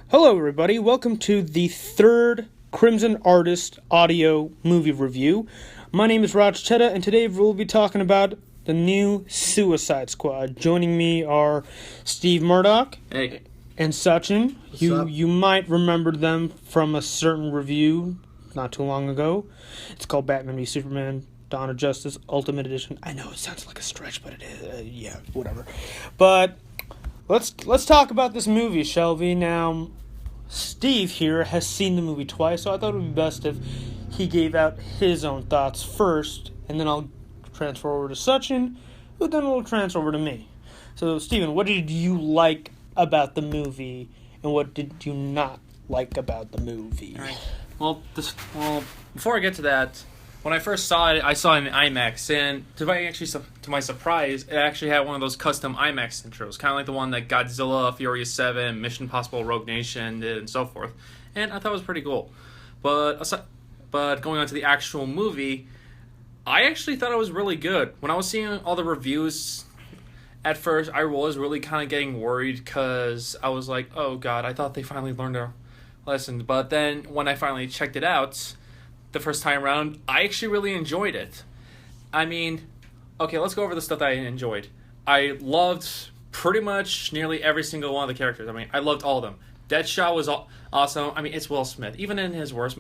Hello, everybody. Welcome to the third Crimson Artist audio movie review. My name is Raj Chetta, and today we'll be talking about the new Suicide Squad. Joining me are Steve Murdoch Hey. and Sachin. What's up? You might remember them from a certain review not too long ago. It's called Batman v Superman: Dawn of Justice Ultimate Edition. I know it sounds like a stretch, but it is. Yeah, whatever. But let's talk about this movie, shall we? Now, Steve here has seen the movie twice, so I thought it would be best if he gave out his own thoughts first, and then I'll transfer over to Sachin, who then will transfer over to me. So, Steven, what did you like about the movie, and what did you not like about the movie? All right. Well, before I get to that, when I first saw it, I saw it in IMAX, and to my surprise, it actually had one of those custom IMAX intros, kind of like the one that Godzilla, Furious 7, Mission Impossible, Rogue Nation did, and so forth. And I thought it was pretty cool. But going on to the actual movie, I actually thought it was really good. When I was seeing all the reviews, at first I was really kind of getting worried because I was like, oh god, I thought they finally learned their lesson. But then when I finally checked it out the first time around, I actually really enjoyed it. I mean, okay, let's go over the stuff that I enjoyed. I loved pretty much nearly every single one of the characters. I mean, I loved all of them. Deadshot was awesome. I mean, it's Will Smith. Even in his worst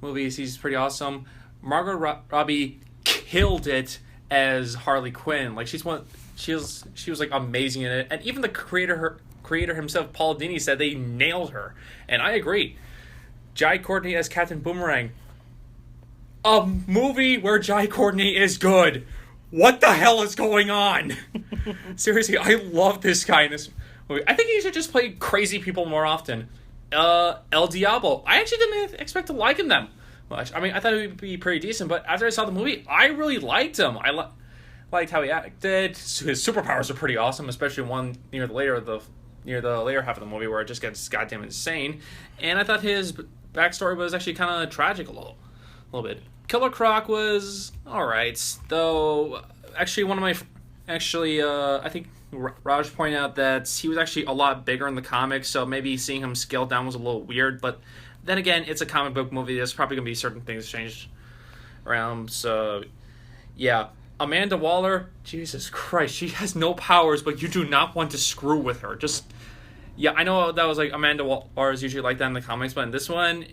movies, he's pretty awesome. Margot Robbie killed it as Harley Quinn. Like, she was like amazing in it. And even the creator himself, Paul Dini, said they nailed her. And I agree. Jai Courtney as Captain Boomerang. A movie where Jai Courtney is good. What the hell is going on? Seriously, I love this guy in this movie. I think he should just play crazy people more often. El Diablo. I actually didn't expect to like him that much. I mean, I thought he would be pretty decent, but after I saw the movie, I really liked him. I liked how he acted. His superpowers are pretty awesome, especially one near the later half of the movie where it just gets goddamn insane. And I thought his backstory was actually kind of tragic a little bit. Killer Croc was alright, though. Actually, I think Raj pointed out that he was actually a lot bigger in the comics, so maybe seeing him scaled down was a little weird. But then again, it's a comic book movie. There's probably gonna be certain things changed around. So yeah, Amanda Waller, Jesus Christ, she has no powers, but you do not want to screw with her. Yeah, I know that was like Amanda Waller is usually like that in the comics, but in this one,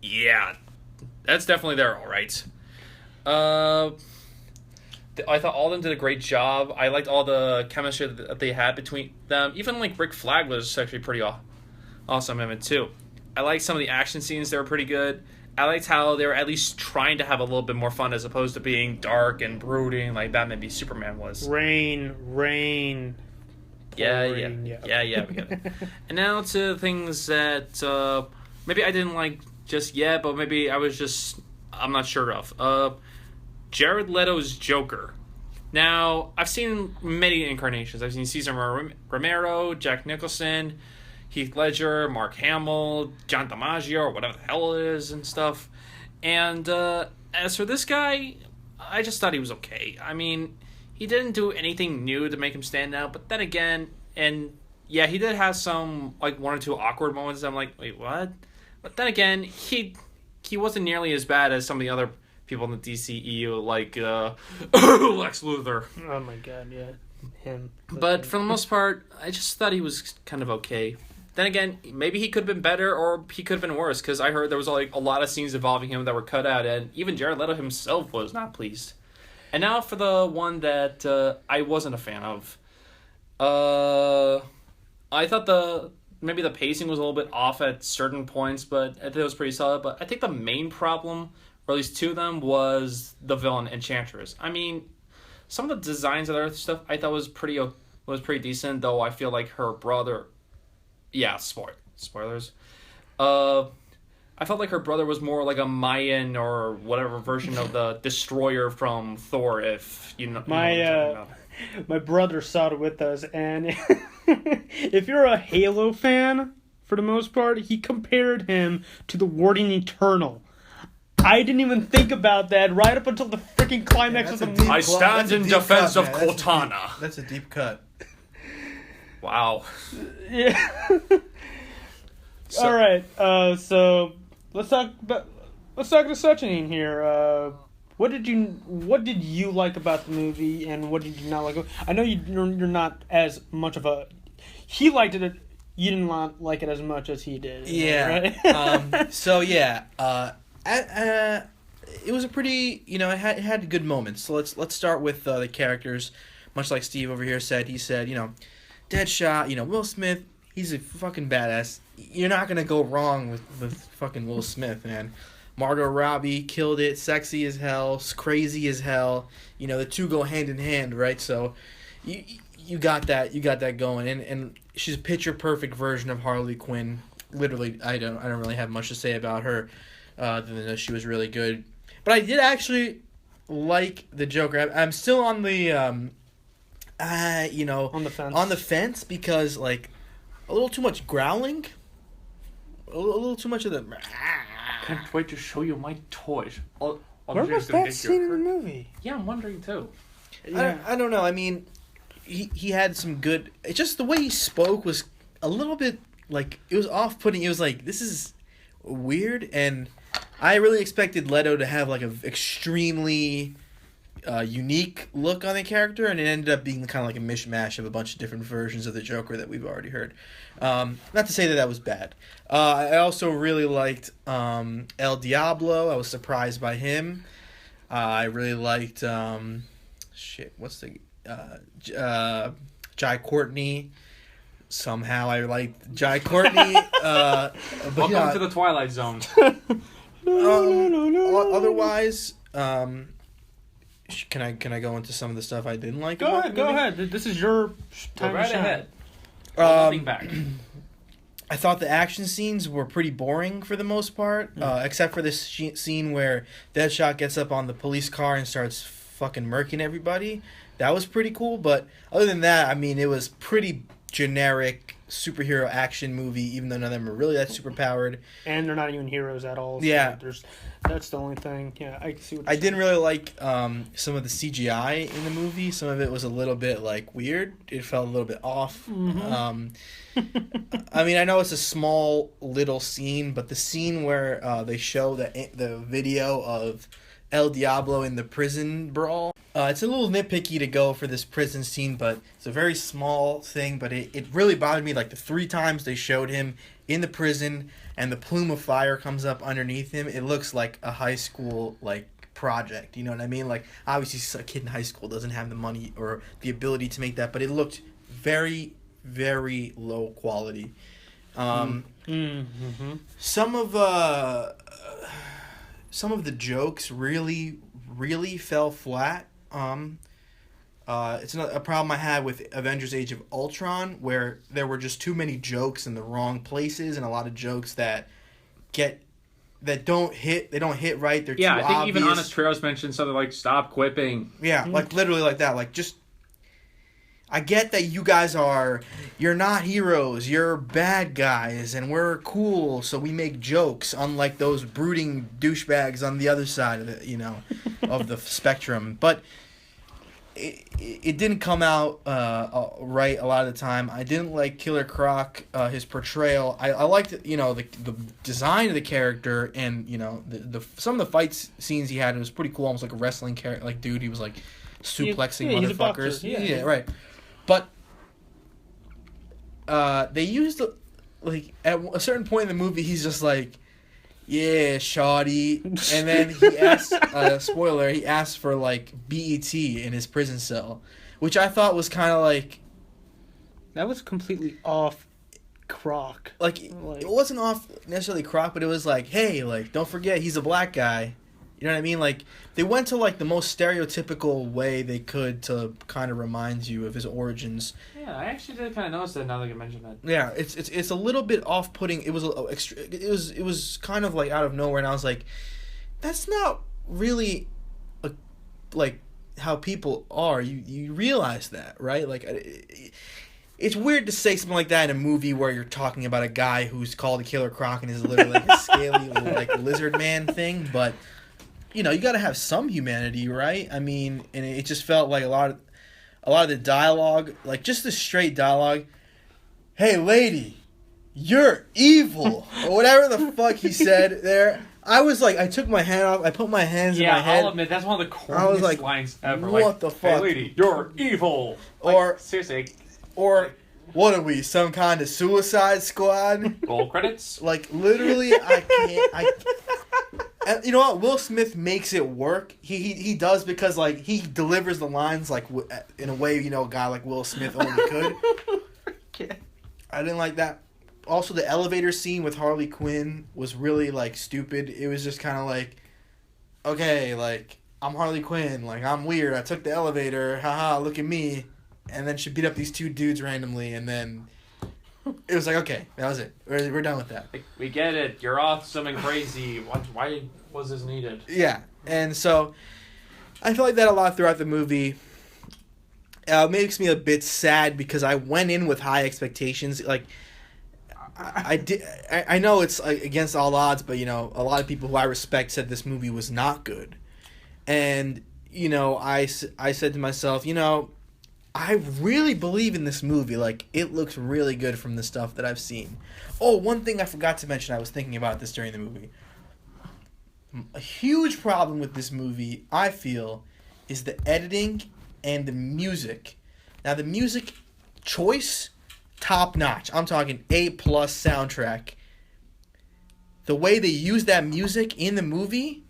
yeah. That's definitely there, all right. I thought all of them did a great job. I liked all the chemistry that they had between them. Even, like, Rick Flag was actually pretty awesome in it, too. I liked some of the action scenes. They were pretty good. I liked how they were at least trying to have a little bit more fun as opposed to being dark and brooding like Batman v Superman was. Rain. Yeah, we get it. And now to things that maybe I didn't like just yet, but maybe I'm not sure of. Jared Leto's Joker. Now, I've seen many incarnations. I've seen Cesar Romero, Jack Nicholson, Heath Ledger, Mark Hamill, John DiMaggio, or whatever the hell it is and stuff. And as for this guy, I just thought he was okay. I mean, he didn't do anything new to make him stand out, but then again, and yeah, he did have some, like, one or two awkward moments. I'm like, wait, what? But then again, he wasn't nearly as bad as some of the other people in the DCEU, like Lex Luthor. Oh my god, yeah. Him. But for the most part, I just thought he was kind of okay. Then again, maybe he could have been better, or he could have been worse, because I heard there was like a lot of scenes involving him that were cut out, and even Jared Leto himself was not pleased. And now for the one that I wasn't a fan of. I thought maybe the pacing was a little bit off at certain points, but I think it was pretty solid. But I think the main problem, or at least two of them, was the villain, Enchantress. I mean, some of the designs of their stuff I thought was pretty decent, though I feel like her brother... Yeah, spoilers. I felt like her brother was more like a Mayan or whatever version of the Destroyer from Thor, if you know what I'm talking about. My brother saw it with us, and if you're a Halo fan, for the most part, he compared him to the Warden Eternal. I didn't even think about that right up until the freaking climax of the movie. I stand in defense of Cortana. That's a deep cut. Wow. Yeah. All right. So let's talk to Sachin here. What did you like about the movie, and what did you not like? I know you're not as much of a. He liked it. You didn't like it as much as he did. Yeah. Right? So yeah. It was a pretty, it had good moments. So let's start with the characters. Much like Steve over here said, he said, Deadshot, Will Smith, he's a fucking badass. You're not gonna go wrong with fucking Will Smith, man. Margot Robbie killed it, sexy as hell, crazy as hell. The two go hand in hand, right? So you got that going, and she's a picture perfect version of Harley Quinn. Literally, I don't really have much to say about her, other than that she was really good. But I did actually like the Joker. I'm still on the on the fence. On the fence because a little too much growling, a little too much of the. Can't wait to show you my toys. Where was that scene in the movie? Yeah, I'm wondering too. Yeah. I don't know. I mean, he had some good. It's just the way he spoke was a little bit it was off-putting. It was this is weird, and I really expected Leto to have an extremely unique look on the character, and it ended up being kind of a mishmash of a bunch of different versions of the Joker that we've already heard. Not to say that was bad. I also really liked El Diablo. I was surprised by him. I really liked what's the Jai Courtney. Somehow I liked Jai Courtney. Welcome to the Twilight Zone. Otherwise, can I go into some of the stuff I didn't like? Go ahead. This is your time. Go right ahead. Um, back. I thought the action scenes were pretty boring for the most part, except for this scene where Deadshot gets up on the police car and starts fucking murking everybody. That was pretty cool, but other than that, I mean, it was pretty generic superhero action movie, even though none of them are really that superpowered. And they're not even heroes at all. So yeah. That's the only thing. Yeah, I see what you're I didn't really like some of the CGI in the movie. Some of it was a little bit weird. It felt a little bit off. Mm-hmm. I mean, I know it's a small little scene, but the scene where they show the video of El Diablo in the prison brawl, it's a little nitpicky to go for this prison scene, but it's a very small thing. But it really bothered me. The 3 times they showed him in the prison and the plume of fire comes up underneath him, it looks like a high school project. You know what I mean? Obviously, a kid in high school doesn't have the money or the ability to make that, but it looked very, very low quality. Mm-hmm. Some of the jokes really, really fell flat. It's a problem I had with Avengers: Age of Ultron, where there were just too many jokes in the wrong places, and a lot of jokes that don't hit right. They're too obvious. I think even Honest Trails mentioned something like "stop quipping." Yeah, literally like that. Just, I get that you guys you're not heroes, you're bad guys, and we're cool, so we make jokes, unlike those brooding douchebags on the other side of the, of the spectrum. But it didn't come out right a lot of the time. I didn't like Killer Croc, his portrayal. I liked the design of the character, and the some of the fight scenes he had. It was pretty cool, almost like a wrestling character, dude. He was suplexing motherfuckers. Yeah, right. But they used at a certain point in the movie, he's just yeah, shoddy. And then he asks, spoiler, he asks for BET in his prison cell, which I thought was kind of that was completely off Croc. It wasn't off necessarily Croc, but it was hey, don't forget he's a black guy. You know what I mean? They went to the most stereotypical way they could to kind of remind you of his origins. Yeah, I actually did kind of notice that now that you mentioned that. Yeah, it's a little bit off-putting. It was kind of out of nowhere, and I was that's not really how people are. You realize that, right? It's weird to say something like that in a movie where you're talking about a guy who's called a Killer Croc and is literally a scaly lizard man thing, but you got to have some humanity, right? I mean, and it just felt like a lot of the dialogue, just the straight dialogue. Hey, lady, "You're evil," or whatever the fuck he said there. I was like, I took my hand off, I put my hands in my head. I'll admit, that's one of the I was corniest like, lines ever. what the fuck? Hey, lady, you're evil. Or seriously. Or, what are we, some kind of Suicide Squad? Roll credits? Like, literally, I can't, and you know what? Will Smith makes it work. He does because, like, he delivers the lines, like, in a way, you know, a guy like Will Smith only could. Okay. I didn't like that. Also, the elevator scene with Harley Quinn was really, like, stupid. It was just kind of like, okay, like, I'm Harley Quinn. Like, I'm weird. I took the elevator. Haha, look at me. And then she beat up these two dudes randomly. And then it was like, okay, that was it. We're done with that. We get it. You're awesome and crazy. Why was this needed? Yeah. And so, I feel like that a lot throughout the movie. Makes me a bit sad because I went in with high expectations. Like, I know it's against all odds, but, you know, a lot of people who I respect said this movie was not good. And, you know, I said to myself, you know, I really believe in this movie. Like, it looks really good from the stuff that I've seen. Oh, one thing I forgot to mention, I was thinking about this during the movie. A huge problem with this movie, I feel, is the editing and the music. Now, the music choice, top notch. I'm talking A+ soundtrack. The way they use that music in the movie,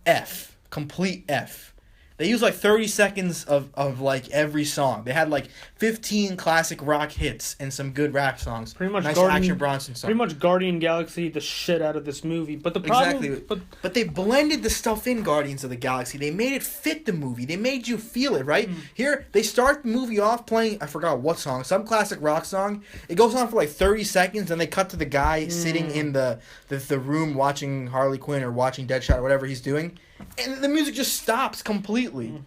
F. Complete F. They used like 30 seconds of like every song. They had like 15 classic rock hits and some good rap songs. Pretty much nice Action Bronson songs. Pretty much Guardian Galaxy the shit out of this movie. But the problem, exactly. But they blended the stuff in Guardians of the Galaxy. They made it fit the movie. They made you feel it, right? Here, they start the movie off playing, I forgot what song, some classic rock song. It goes on for like 30 seconds, and they cut to the guy sitting in the room watching Harley Quinn or watching Deadshot or whatever he's doing. And the music just stops completely.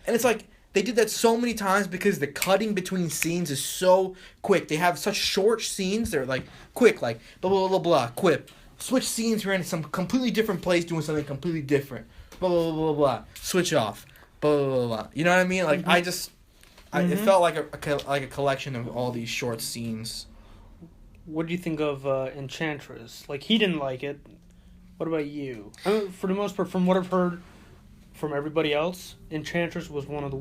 And it's like, they did that so many times because the cutting between scenes is so quick. They have such short scenes. They're like, quick, like, blah, blah, blah, blah, quip. Switch scenes, we're in some completely different place doing something completely different. Blah, blah, blah, blah, blah. Switch off. Blah, blah, blah, blah. You know what I mean? Like, it felt like a collection of all these short scenes. What do you think of Enchantress? Like, he didn't like it. What about you? I mean, for the most part, from what I've heard from everybody else, Enchantress was one of the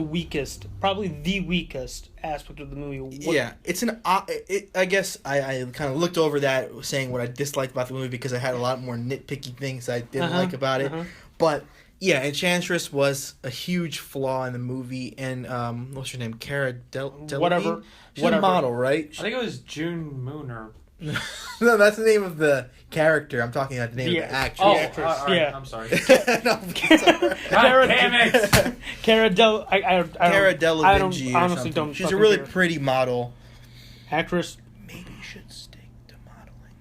weakest, probably the weakest aspect of the movie. Yeah, it's I guess I kind of looked over that, saying what I disliked about the movie because I had a lot more nitpicky things I didn't like about it. But yeah, Enchantress was a huge flaw in the movie, and what's her name? Cara Delevingne? Whatever. She's a model, right? I think it was June Moon or... No, that's the name of the character. I'm talking about the name of the actress. Oh, actress. right, Yeah. I'm sorry. No, God damn it! Cara Delevingne. I honestly don't. She's a really pretty model. Actress. Maybe you should stick to modeling.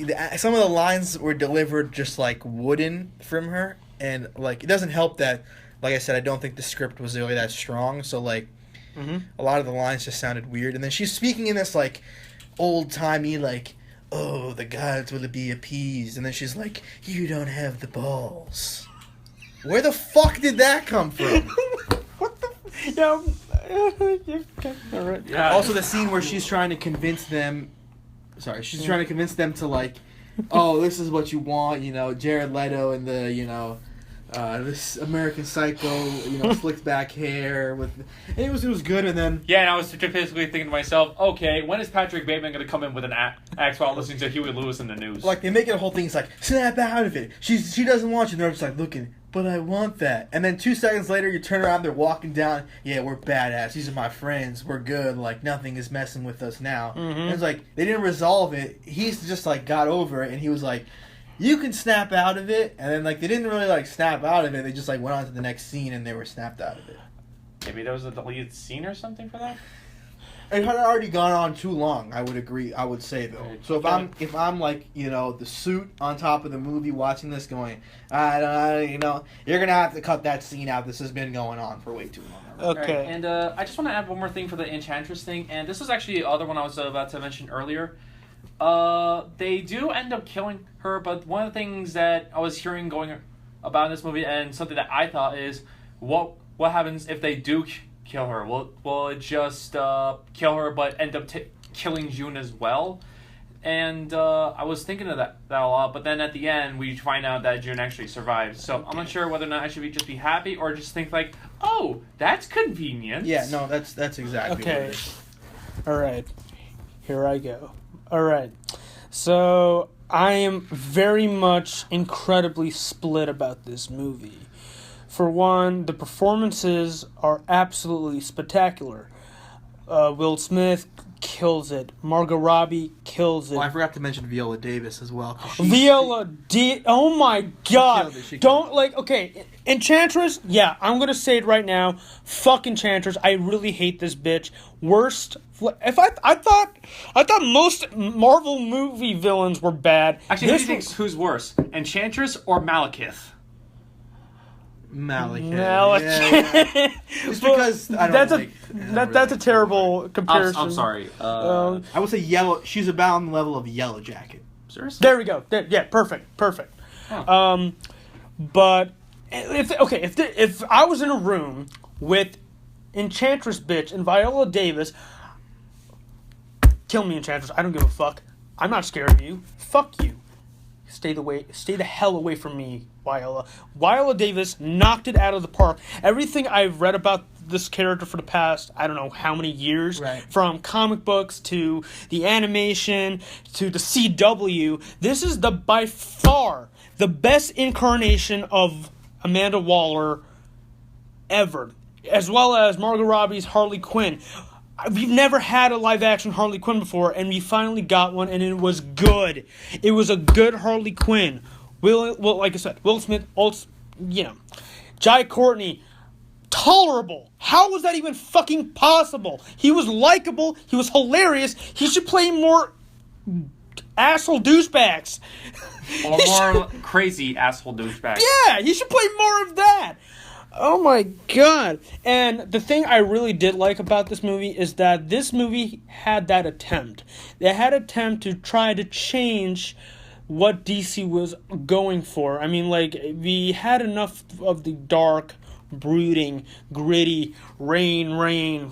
Yes. Some of the lines were delivered just like wooden from her, and like it doesn't help that, like I said, I don't think the script was really that strong. So like, a lot of the lines just sounded weird, and then she's speaking in this like old timey like, oh, the gods will be appeased, and then she's like, you don't have the balls. Where the fuck did that come from? What the? Yeah. Okay. All right. Yeah. Also, the scene where she's trying to convince them. Sorry, she's trying to convince them to like, oh, this is what you want, you know, Jared Leto and the, you know, this American Psycho, you know, slicked back hair with. And it was good, and then. Yeah, and I was basically thinking to myself, okay, when is Patrick Bateman going to come in with an axe while listening to Huey Lewis in the news? Like they make it a whole thing. It's like snap out of it. She doesn't want you. And they're just like looking. But I want that. And then 2 seconds later, you turn around, they're walking down. Yeah, we're badass. These are my friends. We're good. Like, nothing is messing with us now. And it's like, they didn't resolve it. He's just, like, got over it. And he was like, you can snap out of it. And then, like, they didn't really, like, snap out of it. They just, like, went on to the next scene and they were snapped out of it. Maybe there was a deleted scene or something for that? It had already gone on too long, I would agree. I would say, though. So if I'm like, you know, the suit on top of the movie watching this going, you know, you're going to have to cut that scene out. This has been going on for way too long. Okay. Right. And I just want to add one more thing for the Enchantress thing. And this is actually the other one I was about to mention earlier. They do end up killing her, but one of the things that I was hearing going about in this movie and something that I thought is, what happens if they do kill her? Will it just kill her but end up killing June as well? And I was thinking of that a lot, but then at the end we find out that June actually survived. So I'm not sure whether or not I should just be happy or just think like, oh, that's convenient. Yeah, no, that's exactly what it is. All right, here I go. All right, so I am very much incredibly split about this movie. For one, the performances are absolutely spectacular. Will Smith kills it. Margot Robbie kills it. Oh, I forgot to mention Viola Davis as well. Oh my God! She Don't okay. Enchantress. Yeah, I'm gonna say it right now. Fuck Enchantress. I really hate this bitch. Worst. If I thought most Marvel movie villains were bad. Actually, who do you think who's worse, Enchantress or Malekith? Malekith. Yeah. Just because I don't that's a terrible comparison. I'm sorry. I would say Yellow. She's about on the level of Yellow Jacket. Seriously? There we go. Yeah, perfect. Huh. But if I was in a room with Enchantress bitch and Viola Davis, kill me, Enchantress. I don't give a fuck. I'm not scared of you. Fuck you. Stay the hell away from me, Viola. Viola Davis knocked it out of the park. Everything I've read about this character for the past, I don't know how many years, right, from comic books to the animation to the CW, this is by far the best incarnation of Amanda Waller ever, as well as Margot Robbie's Harley Quinn. We've never had a live-action Harley Quinn before, and we finally got one, and it was good. It was a good Harley Quinn. Like I said, Will Smith, Jai Courtney, tolerable. How was that even fucking possible? He was likable. He was hilarious. He should play more asshole douchebags. Or more crazy asshole douchebags. Yeah, he should play more of that. Oh my God. And the thing I really did like about this movie is that this movie had that attempt. They had an attempt to try to change what DC was going for. I mean, we had enough of the dark, brooding, gritty, rain,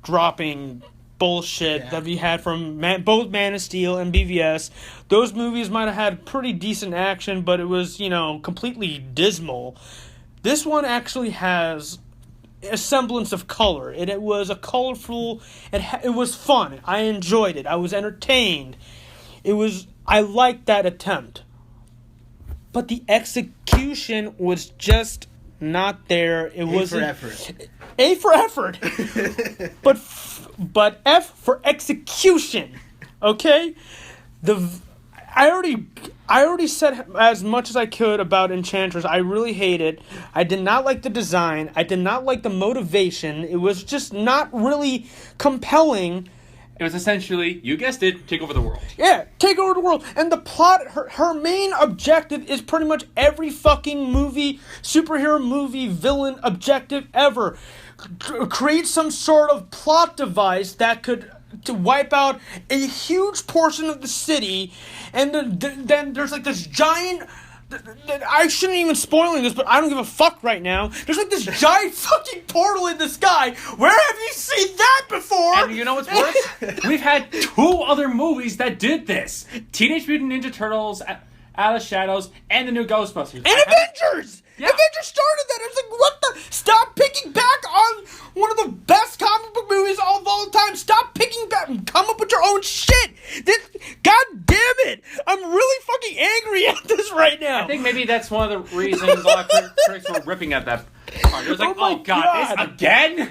dropping bullshit that we had from both Man of Steel and BVS. Those movies might have had pretty decent action, but it was, completely dismal. This one actually has a semblance of color. It was a colorful. It was fun. I enjoyed it. I was entertained. I liked that attempt. But the execution was just not there. It wasn't. A for effort. but F for execution. Okay? I already said as much as I could about Enchantress. I really hate it. I did not like the design. I did not like the motivation. It was just not really compelling. It was essentially, you guessed it, take over the world. Yeah, take over the world. And the plot, her main objective is pretty much every fucking superhero movie villain objective ever. Create some sort of plot device that could to wipe out a huge portion of the city, and then there's this giant. I shouldn't even spoiling this, but I don't give a fuck right now. There's this giant fucking portal in the sky. Where have you seen that before? And you know what's worse? We've had 2 other movies that did this: Teenage Mutant Ninja Turtles, Out of Shadows, and the new Ghostbusters. And Avengers! Yeah. Avengers started that. It's what the? Stop picking back on one of the best comic book movies of all time. Stop picking back and come up with your own shit. God damn it. I'm really fucking angry at this right now. I think maybe that's one of the reasons a lot of critics were ripping at that part. It was like, oh God, this again?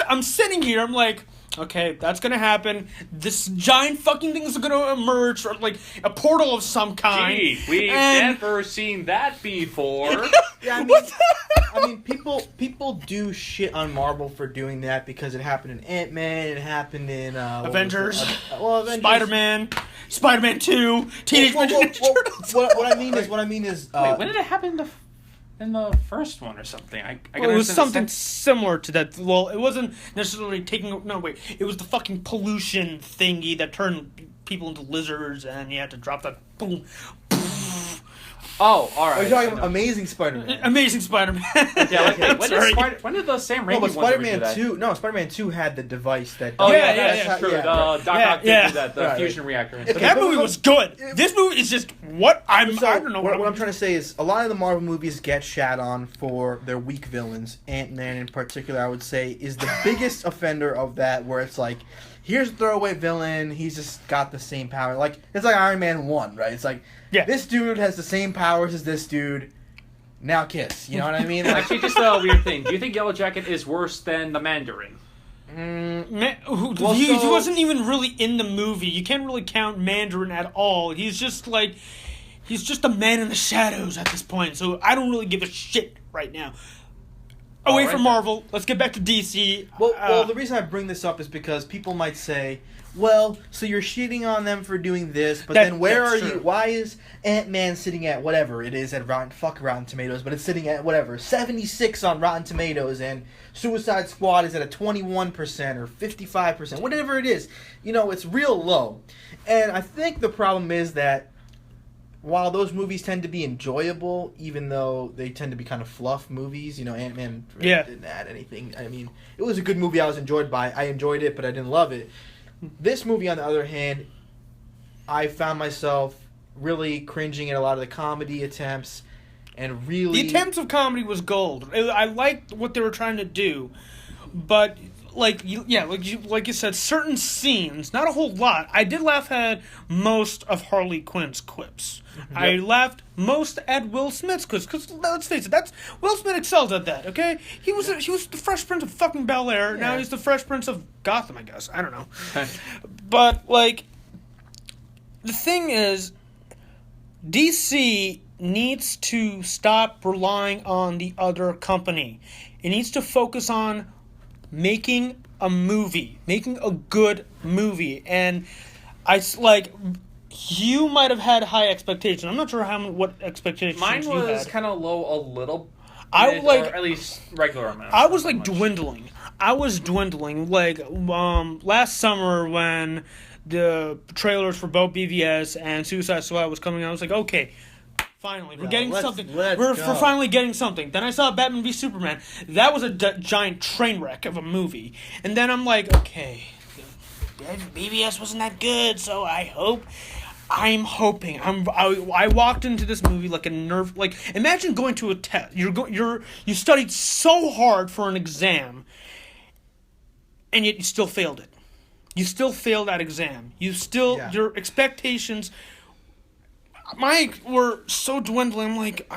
I'm sitting here, I'm like, okay, that's gonna happen. This giant fucking thing is gonna emerge from a portal of some kind. Gee, we've never seen that before. Yeah, I mean, people do shit on Marvel for doing that because it happened in Ant-Man, it happened in Avengers, Avengers. Spider-Man 2, Teenage Mutant Ninja Turtles. What I mean is. Wait, when did it happen in the first one or something? It was something similar to that. Well, it wasn't necessarily it was the fucking pollution thingy that turned people into lizards, and you had to drop that boom, Oh, all right. Are you talking about Amazing Spider-Man? Amazing Spider-Man. Yeah, okay. When Sorry. did the Sam Raimi No, but ones ever do Spider-Man that? 2... No, Spider-Man 2 had the device that... Oh, Yeah, that's true. yeah. Doc Ock did do that, the Right. fusion reactor. And Okay, stuff. That movie was good. This movie is just what I don't know what I'm trying to say is a lot of the Marvel movies get shat on for their weak villains. Ant-Man in particular, I would say, is the biggest offender of that, where it's like, here's a throwaway villain, he's just got the same power. Like, it's like Iron Man 1, right? It's like, this dude has the same powers as this dude, now kiss. You know what I mean? Like, Actually, just a weird thing. Do you think Yellow Jacket is worse than the Mandarin? He wasn't even really in the movie. You can't really count Mandarin at all. He's just a man in the shadows at this point. So I don't really give a shit right now. Away from Marvel, let's get back to DC. Well, the reason I bring this up is because people might say, well, so you're shitting on them for doing this, but then where are you? Why is Ant-Man sitting at whatever it is at Rotten Tomatoes, but it's sitting at whatever 76 on Rotten Tomatoes, and Suicide Squad is at a 21% or 55%, whatever it is. You know, it's real low, and I think the problem is that while those movies tend to be enjoyable, even though they tend to be kind of fluff movies, you know, Ant-Man didn't add anything. I mean, it was a good movie I enjoyed it, but I didn't love it. This movie, on the other hand, I found myself really cringing at a lot of the comedy attempts, and really... The attempts of comedy was gold. I liked what they were trying to do, but... Like you said, certain scenes, not a whole lot. I did laugh at most of Harley Quinn's quips. Yep. I laughed most at Will Smith's quips, because let's face it, Will Smith excels at that. Okay, he was the Fresh Prince of fucking Bel-Air. Yeah. Now he's the Fresh Prince of Gotham, I guess. I don't know, but like, the thing is, DC needs to stop relying on the other company. It needs to focus on making a good movie, and you might have had high expectations. I'm not sure what expectations mine you had. was kind of low a little. Or at least regular amount. I was dwindling. Last summer when the trailers for both BVS and Suicide Squad was coming out, I was like, okay. Finally, we're getting something. We're finally getting something. Then I saw Batman v Superman. That was a giant train wreck of a movie. And then I'm like, okay, BVS wasn't that good, so I walked into this movie like a nerve. Like, imagine going to a test. You studied so hard for an exam, and yet you still failed it. You still failed that exam. Your expectations. Mine were so dwindling. I'm like,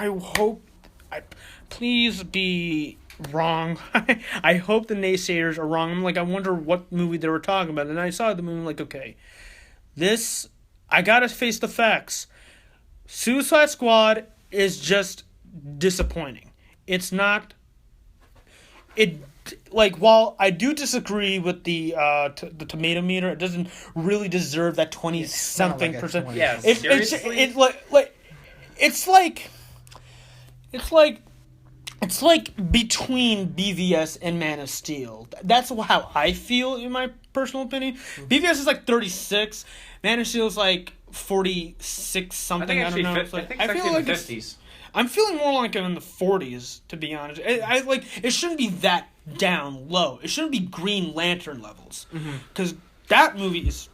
please be wrong. I hope the naysayers are wrong. I'm like, I wonder what movie they were talking about. And I saw the movie, I'm like, okay, I gotta face the facts. Suicide Squad is just disappointing. It's not. While I do disagree with the tomato meter, it doesn't really deserve that 20-something percent. Yeah, seriously? It's like between BVS and Man of Steel. That's how I feel, in my personal opinion. BVS is like 36. Man of Steel is like 46 something. I don't know. I feel like it's 50s. I'm feeling more like I'm in the 40s, to be honest. It shouldn't be that down low. It shouldn't be Green Lantern levels, because that movie is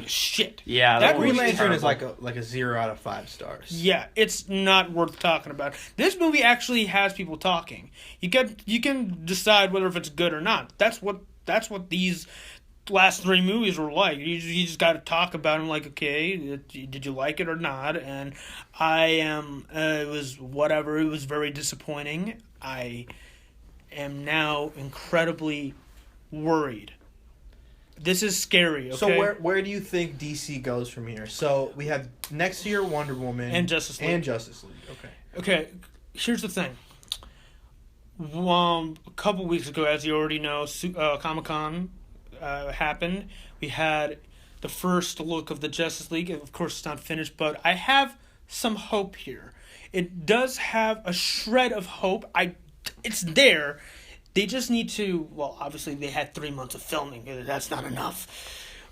shit. Yeah, that Green Lantern is like a 0 out of 5 stars. Yeah, it's not worth talking about. This movie actually has people talking. You can decide whether if it's good or not. That's what these last 3 movies were like. You just got to talk about them. Like, okay, did you like it or not? And it was whatever. It was very disappointing. I am now incredibly worried. This is scary. Okay? So where do you think DC goes from here? So we have next year Wonder Woman and Justice League. Okay. Here's the thing. A couple weeks ago, as you already know, Comic-Con happened. We had the first look of the Justice League. Of course, it's not finished, but I have some hope here. It does have a shred of hope. It's there. They just need to. Well, obviously, they had 3 months of filming. That's not enough.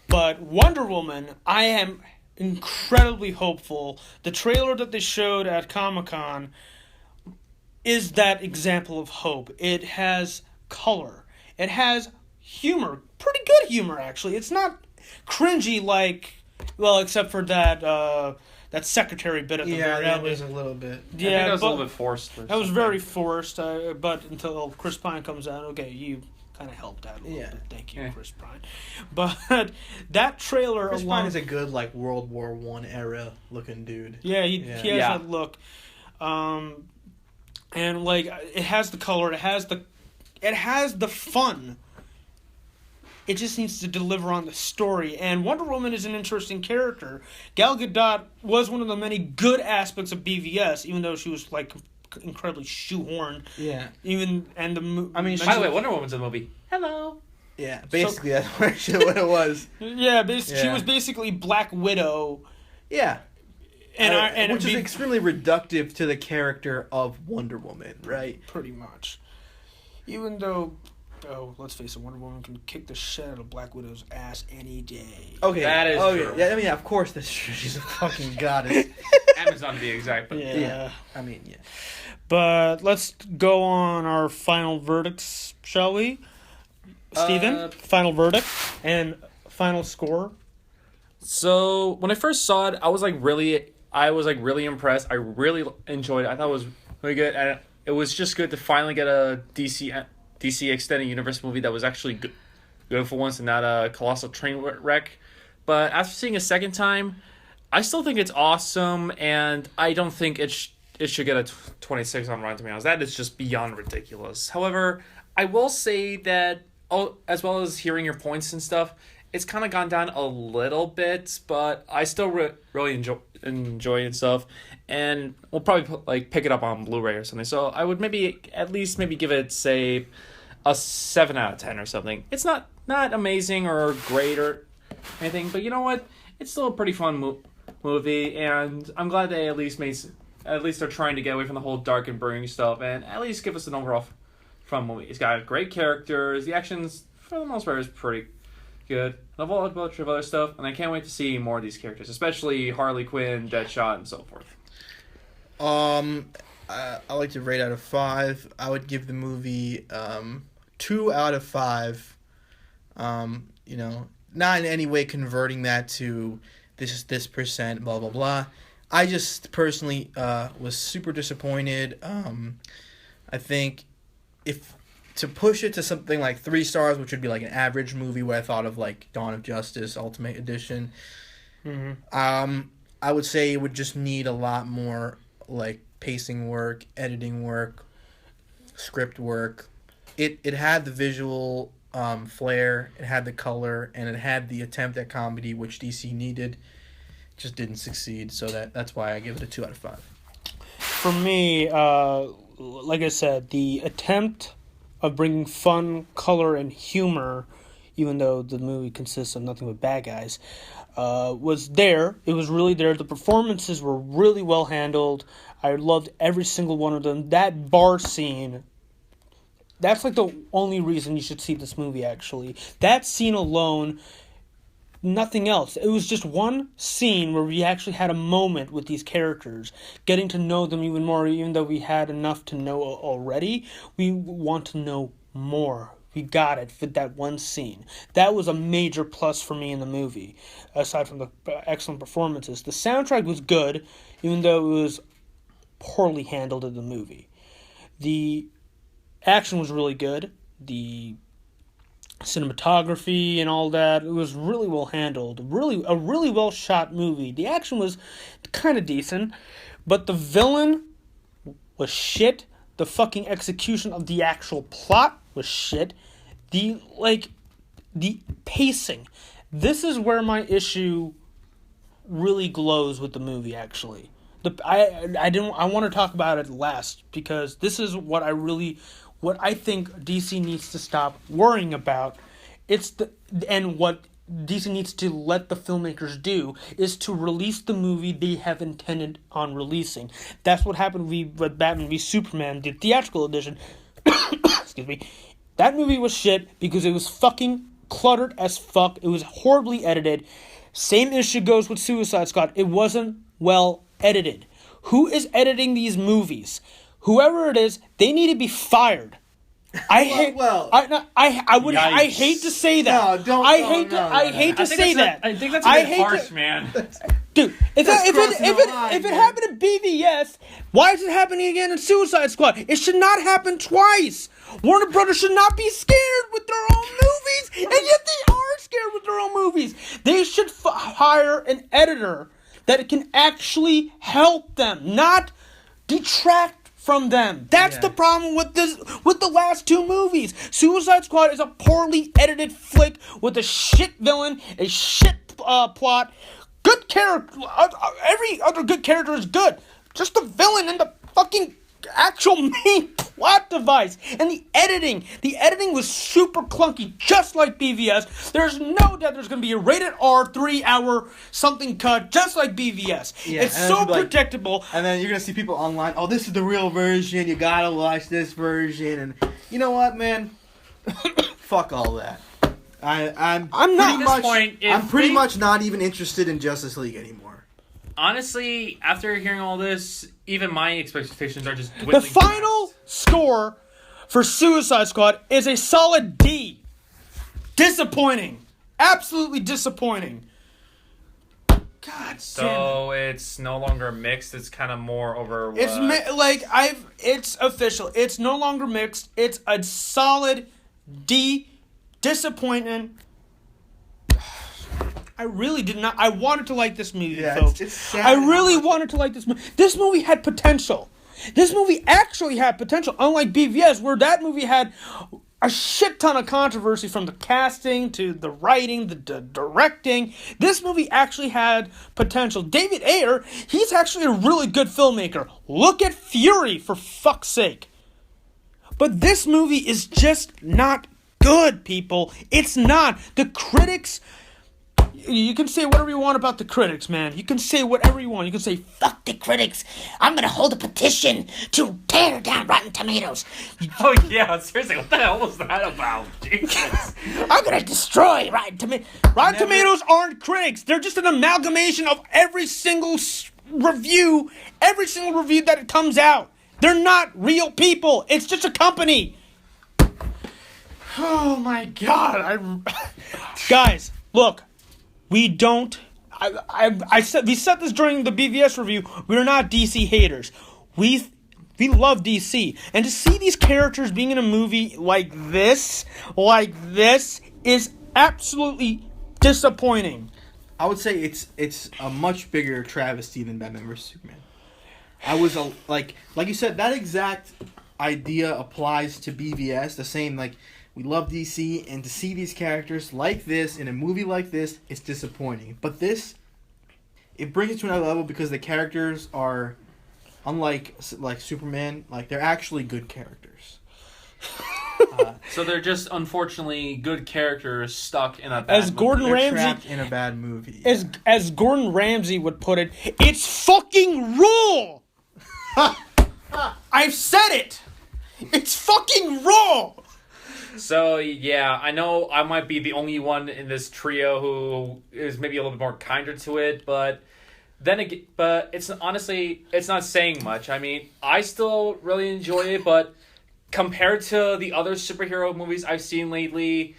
But Wonder Woman, I am incredibly hopeful. The trailer that they showed at Comic-Con is that example of hope. It has color. It has humor. Pretty good humor, actually. It's not cringy like, well, except for that secretary bit at the very end. That was a little bit. Yeah, I think that was a little bit forced. That was very forced, but until Chris Pine comes out, okay, you kind of helped out a little bit. Thank you, Chris Pine. But that trailer Chris alone... Pine is a good, like, World War I era looking dude. Yeah, he has that look. And, like, it has the color, it has the fun. It just needs to deliver on the story. And Wonder Woman is an interesting character. Gal Gadot was one of the many good aspects of BVS, even though she was, like, incredibly shoehorned. Yeah. By the way, Wonder Woman's in the movie. Hello. Yeah, basically that's what it was. Yeah, she was basically Black Widow. Yeah. Which is be extremely reductive to the character of Wonder Woman, right? Pretty much. Even though, let's face it, Wonder Woman can kick the shit out of Black Widow's ass any day. Okay. That is true. Yeah, I mean, of course that's true. She's a fucking goddess. Amazon to be exact, but yeah. I mean, yeah. But let's go on our final verdicts, shall we? Steven, final verdict and final score. So when I first saw it, I was really impressed. I really enjoyed it. I thought it was really good, and it was just good to finally get a DC extended universe movie that was actually good for once and not a colossal train wreck. But after seeing it a second time, I still think it's awesome, and I don't think it should get a 26 on Rotten Tomatoes. That is just beyond ridiculous. However, I will say that, as well as hearing your points and stuff, it's kind of gone down a little bit, but I still really enjoy it and stuff. And we'll probably pick it up on Blu-ray or something. So I would at least give it, say, a 7 out of 10 or something. It's not amazing or great or anything, but you know what? It's still a pretty fun movie, and I'm glad they at least they're trying to get away from the whole dark and brooding stuff, and at least give us an overall fun movie. It's got great characters. The action's, for the most part, is pretty good. I've a bunch of other stuff, and I can't wait to see more of these characters, especially Harley Quinn, Deadshot, and so forth. I like to rate out of 5. I would give the movie 2 out of 5. Not in any way converting that to this percent, blah blah blah. I just personally was super disappointed. I think if to push it to something like 3 stars, which would be like an average movie, where I thought of like Dawn of Justice Ultimate Edition, I would say it would just need a lot more like pacing work, editing work, script work. It had the visual flair, it had the color, and it had the attempt at comedy which DC needed. Just didn't succeed, so that's why I give it a 2 out of 5. For me, like I said, the attempt of bringing fun, color, and humor, even though the movie consists of nothing but bad guys, was there. It was really there. The performances were really well handled. I loved every single one of them. That bar scene, that's like the only reason you should see this movie, actually. That scene alone, nothing else. It was just one scene where we actually had a moment with these characters, getting to know them even more. Even though we had enough to know already, we want to know more. We got it for that one scene. That was a major plus for me in the movie, aside from the excellent performances. The soundtrack was good, even though it was poorly handled in the movie. The action was really good. The cinematography and all that, it was really well handled. A really well shot movie. The action was kind of decent, but the villain was shit. The fucking execution of the actual plot was shit. The pacing. This is where my issue really glows with the movie, actually. I want to talk about it last, because this is what I think DC needs to stop worrying about. And what DC needs to let the filmmakers do is to release the movie they have intended on releasing. That's what happened with Batman v Superman, the theatrical edition. Excuse me. That movie was shit because it was fucking cluttered as fuck. It was horribly edited. Same issue goes with Suicide Squad. It wasn't well edited. Who is editing these movies? Whoever it is, they need to be fired. I hate to say that. No, don't. I hate to say that. I think that's a bit harsh, man. Dude, if it happened in BVS, why is it happening again in Suicide Squad? It should not happen twice. Warner Brothers should not be scared with their own movies, and yet they are scared with their own movies. They should hire an editor that can actually help them, not detract from them. That's the problem with the last two movies. Suicide Squad is a poorly edited flick with a shit villain, a shit plot. Good character. Every other good character is good. Just the villain and the fucking actual main plot device. And the editing was super clunky, just like BVS. There's no doubt there's going to be a rated R 3-hour something cut, just like BVS. Yeah, it's so predictable. And then you're going to see people online, oh, this is the real version, you gotta watch this version. And you know what, man? Fuck all that. I'm pretty much not even interested in Justice League anymore. Honestly, after hearing all this, even my expectations are just dwindling. The final score for Suicide Squad is a solid D. Disappointing. Absolutely disappointing. God so it's no longer mixed. It's kind of more over. It's official. It's no longer mixed. It's a solid D. Disappointment. I really did not. I wanted to like this movie, folks. It's sad. I really wanted to like this movie. This movie had potential. This movie actually had potential, unlike BVS, where that movie had a shit ton of controversy from the casting to the writing, the directing. This movie actually had potential. David Ayer, he's actually a really good filmmaker. Look at Fury, for fuck's sake. But this movie is just not good, people. It's not. The critics... You can say whatever you want about the critics, man. You can say whatever you want. You can say, fuck the critics. I'm going to hold a petition to tear down Rotten Tomatoes. Oh, yeah. Seriously, what the hell was that about? Jesus. I'm going to destroy Rotten Tomatoes. Rotten Tomatoes aren't critics. They're just an amalgamation of every single review that it comes out. They're not real people. It's just a company. Oh, my God. Guys, look. We don't. We said this during the BVS review. We're not DC haters. We love DC, and to see these characters being in a movie like this is absolutely disappointing. I would say it's a much bigger travesty than Batman vs Superman. I was like you said, that exact idea applies to BVS. The same we love DC, and to see these characters like this in a movie like this, it's disappointing. But this, it brings it to another level because the characters are, unlike Superman, they're actually good characters. So they're just unfortunately good characters stuck in a bad movie. Trapped in a bad movie. As Gordon Ramsay would put it, it's fucking raw. I've said it. It's fucking raw. So, yeah, I know I might be the only one in this trio who is maybe a little bit more kinder to it, but it's honestly, it's not saying much. I mean, I still really enjoy it, but compared to the other superhero movies I've seen lately,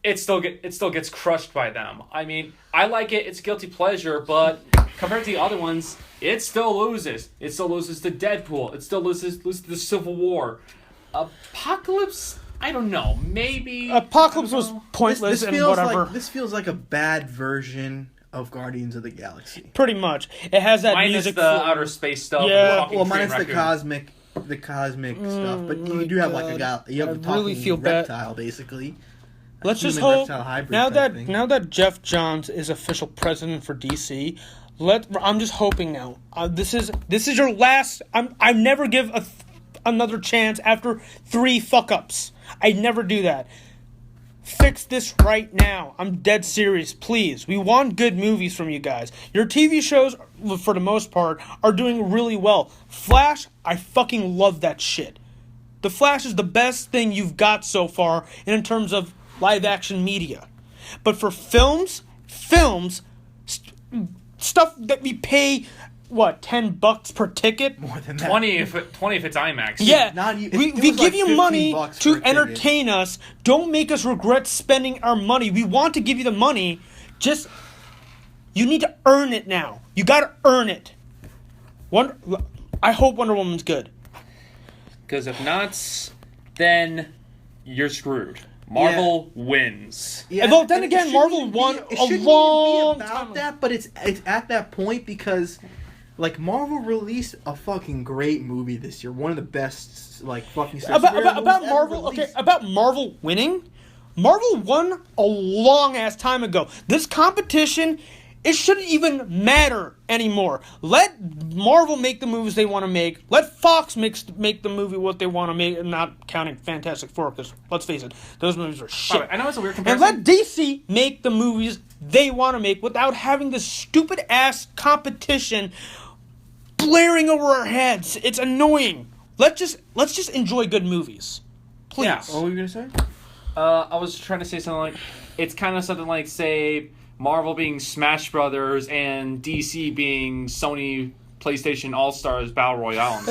it still gets crushed by them. I mean, I like it, it's guilty pleasure, but compared to the other ones, it still loses. It still loses to Deadpool. It still loses to Civil War. Apocalypse... I don't know. Maybe Apocalypse was pointless and whatever. This feels like a bad version of Guardians of the Galaxy. Pretty much. It has that minus music. The outer space stuff. Yeah. Well, minus the cosmic stuff. But you do have you have a talking reptile, basically. Let's just hope now that Jeff Johns is official president for DC. I'm just hoping now. This is your last. I never give another chance after 3 fuck-ups. I never do that. Fix this right now. I'm dead serious, please. We want good movies from you guys. Your TV shows, for the most part, are doing really well. Flash, I fucking love that shit. The Flash is the best thing you've got so far in terms of live-action media. But for films, films, stuff that we pay, what, $10 per ticket? More than that. 20 if it's IMAX. Yeah, Not even- we it was give like you 15 money bucks for to a ticket. entertain us. Don't make us regret spending our money. We want to give you the money. Just, you need to earn it now. You got to earn it. I hope Wonder Woman's good. Because if not, then you're screwed. Marvel wins. Yeah, Although then and it again, shouldn't Marvel even won it a shouldn't even long be time about ago. that, but it's at that point because, like, Marvel released a fucking great movie this year. One of the best, like, fucking About superhero movies ever Marvel, okay, released. about Marvel winning. Marvel won a long ass time ago. This competition, it shouldn't even matter anymore. Let Marvel make the movies they want to make. Let Fox make the movie what they want to make, not counting Fantastic Four, because let's face it, those movies are shit. I know it's a weird And comparison. let DC make the movies they want to make without having this stupid ass competition blaring over our heads. It's annoying. Let's just enjoy good movies, please. Yeah. What were you gonna say? I was trying to say something like, it's kind of something like, say, Marvel being Smash Brothers and DC being Sony PlayStation All-Stars Battle Royale.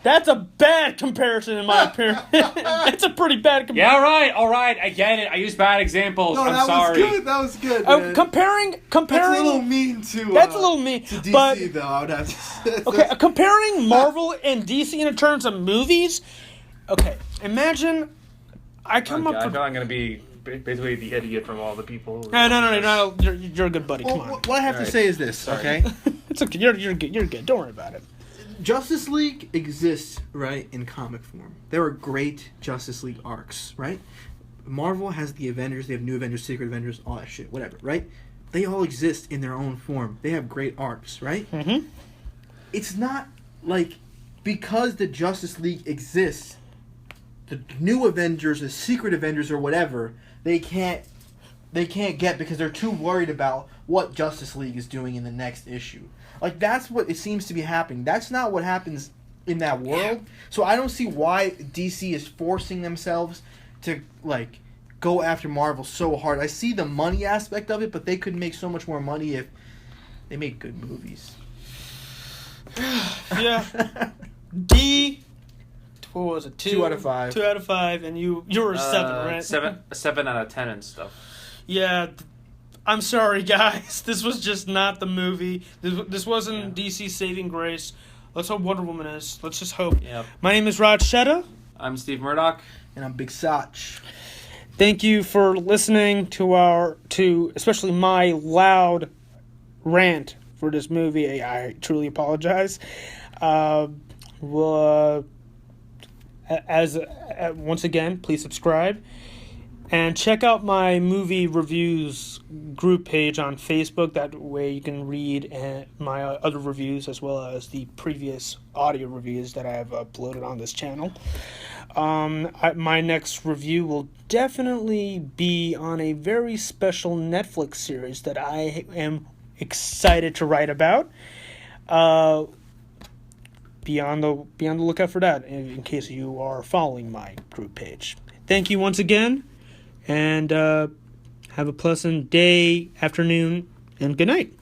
That's a bad comparison in my opinion. That's a pretty bad comparison. Yeah, all right, I get it. I use bad examples. I'm sorry. That was good. Man. Comparing. That's a little mean to. That's a little mean. To DC, but though, I would have to say. okay, comparing Marvel and DC in terms of movies. Okay, imagine I come I up. feel With, like I'm gonna be basically the idiot from all the people. no. You're a good buddy. Come Well, on. what I have to Alright. say is this, Sorry. okay? It's okay. You're good. You're good. Don't worry about it. Justice League exists, right, in comic form. There are great Justice League arcs, right? Marvel has the Avengers, they have New Avengers, Secret Avengers, all that shit, whatever, right? They all exist in their own form. They have great arcs, right? Mm-hmm. It's not like because the Justice League exists, the New Avengers, the Secret Avengers, or whatever, they can't get because they're too worried about what Justice League is doing in the next issue. Like, that's what it seems to be happening. That's not what happens in that world. So I don't see why DC is forcing themselves to, like, go after Marvel so hard. I see the money aspect of it, but they could make so much more money if they made good movies. Yeah. D. What was it? 2 out of 5. 2 out of 5, and you were a 7, right? 7 out of 10 and stuff. Yeah. I'm sorry, guys. This was just not the movie. This wasn't DC's saving grace. Let's hope Wonder Woman is. Let's just hope. Yep. My name is Rod Shetta. I'm Steve Murdoch. And I'm Big Sach. Thank you for listening to especially my loud rant for this movie. I truly apologize. Once again, please subscribe. And check out my movie reviews group page on Facebook. That way you can read my other reviews as well as the previous audio reviews that I have uploaded on this channel. My next review will definitely be on a very special Netflix series that I excited to write about. Be on the lookout for that in case you are following my group page. Thank you once again, and have a pleasant day, afternoon, and good night.